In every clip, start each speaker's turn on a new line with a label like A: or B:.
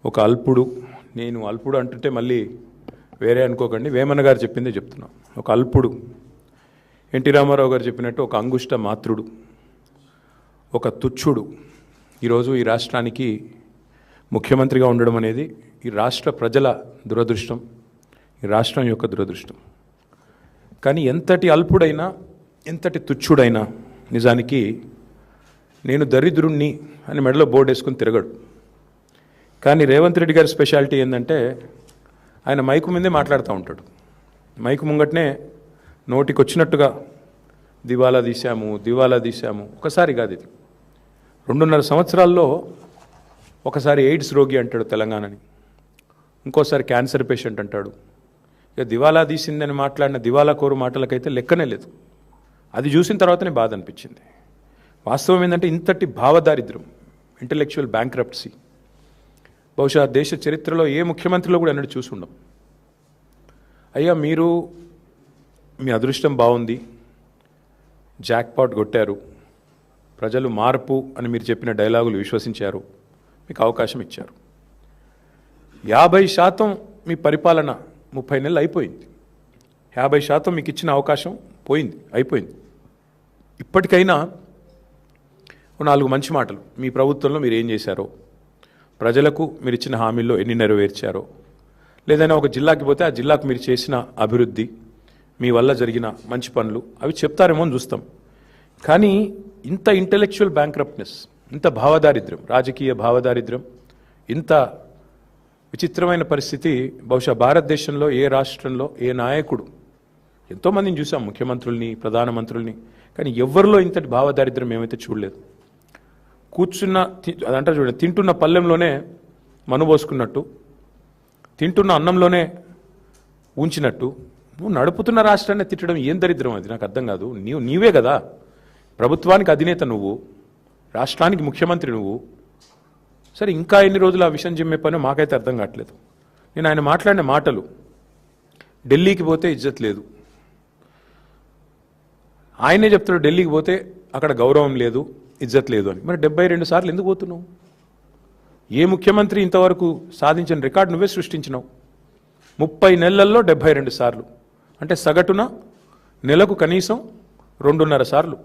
A: ఒక అల్పుడు, నేను అల్పుడు అంటుంటే మళ్ళీ వేరే అనుకోకండి, వేమన్న గారు చెప్పిందే చెప్తున్నాం. ఒక అల్పుడు, ఎన్టీ రామారావు గారు చెప్పినట్టు ఒక అంగుష్ట మాత్రుడు, ఒక తుచ్చుడు ఈరోజు ఈ రాష్ట్రానికి ముఖ్యమంత్రిగా ఉండడం అనేది ఈ రాష్ట్ర ప్రజల దురదృష్టం, ఈ రాష్ట్రం యొక్క దురదృష్టం. కానీ ఎంతటి అల్పుడైనా, ఎంతటి తుచ్చుడైనా నిజానికి నేను దరిద్రుణ్ణి అని మెడలో బోర్డు వేసుకుని తిరగడు. కానీ రేవంత్ రెడ్డి గారి స్పెషాలిటీ ఏంటంటే ఆయన మైకు ముందే మాట్లాడుతూ ఉంటాడు. మైకు ముంగటనే నోటికి వచ్చినట్టుగా దివాలా తీశాము. ఒకసారి కాదు, ఇది 2.5 సంవత్సరాల్లో ఒకసారి ఎయిడ్స్ రోగి అంటాడు తెలంగాణని, ఇంకోసారి క్యాన్సర్ పేషెంట్ అంటాడు. ఇక దివాలా తీసిందని మాట్లాడిన దివాలా కోరు మాటలకైతే లెక్కనే లేదు. అది చూసిన తర్వాతనే బాధ అనిపించింది. వాస్తవం ఏంటంటే ఇంతటి భావదారిద్ర్యం, ఇంటలెక్చువల్ బ్యాంక్రప్ట్సీ బహుశా దేశ చరిత్రలో ఏ ముఖ్యమంత్రిలో కూడా అన్నట్టు చూసి ఉండం. అయ్యా మీరు మీ అదృష్టం బాగుంది, జాక్పాట్ కొట్టారు, ప్రజలు మార్పు అని మీరు చెప్పిన డైలాగులు విశ్వసించారు, మీకు అవకాశం ఇచ్చారు. 50% మీ పరిపాలన 30 నెలలు అయిపోయింది. 50% మీకు ఇచ్చిన అవకాశం అయిపోయింది. ఇప్పటికైనా 4 మంచి మాటలు, మీ ప్రభుత్వంలో మీరు ఏం చేశారో, ప్రజలకు మీరు ఇచ్చిన హామీల్లో ఎన్ని నెరవేర్చారో, లేదైనా ఒక జిల్లాకి పోతే ఆ జిల్లాకు మీరు చేసిన అభివృద్ధి, మీ వల్ల జరిగిన మంచి పనులు అవి చెప్తారేమో అని చూస్తాం. కానీ ఇంత ఇంటెలెక్చువల్ బ్యాంక్రప్ట్నెస్, ఇంత భావదారిద్ర్యం, రాజకీయ భావదారిద్ర్యం, ఇంత విచిత్రమైన పరిస్థితి బహుశా భారతదేశంలో ఏ రాష్ట్రంలో ఏ నాయకుడు, ఎంతోమందిని చూసాం, ముఖ్యమంత్రుల్ని, ప్రధానమంత్రుల్ని, కానీ ఎవరిలో ఇంతటి భావదారిద్ర్యం ఏమైతే చూడలేదు. అదంటారు చూడండి, తింటున్న పళ్ళెంలోనే మనుబోసుకున్నట్టు, తింటున్న అన్నంలోనే ఉంచినట్టు, నువ్వు నడుపుతున్న రాష్ట్రాన్ని తిట్టడం ఏం దరిద్రం? అది నాకు అర్థం కాదు. నీవే కదా ప్రభుత్వానికి అధినేత, నువ్వు రాష్ట్రానికి ముఖ్యమంత్రి నువ్వు. సరే, ఇంకా ఎన్ని రోజులు ఆ విషయం చెప్పే పని మాకైతే అర్థం కావట్లేదు. నేను ఆయన మాట్లాడిన మాటలు, ఢిల్లీకి పోతే ఇజ్జత్ లేదు, ఆయనే చెప్తాడు ఢిల్లీకి పోతే అక్కడ గౌరవం లేదు, ఇజ్జత్ లేదు అని. మరి 72 సార్లు ఎందుకు పోతున్నావు? ఏ ముఖ్యమంత్రి ఇంతవరకు సాధించిన రికార్డు నువ్వే సృష్టించినావు. 30 నెలల్లో 72 సార్లు అంటే సగటున నెలకు కనీసం 2.5 సార్లు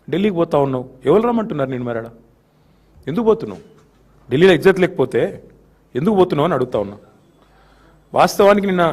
A: ఢిల్లీకి పోతా ఉన్నావు. ఎవరు రమ్మంటున్నారు నేను? మరడా ఎందుకు పోతున్నావు? ఢిల్లీలో ఇజ్జత్ లేకపోతే ఎందుకు పోతున్నావు అని అడుగుతా ఉన్నా. వాస్తవానికి నిన్న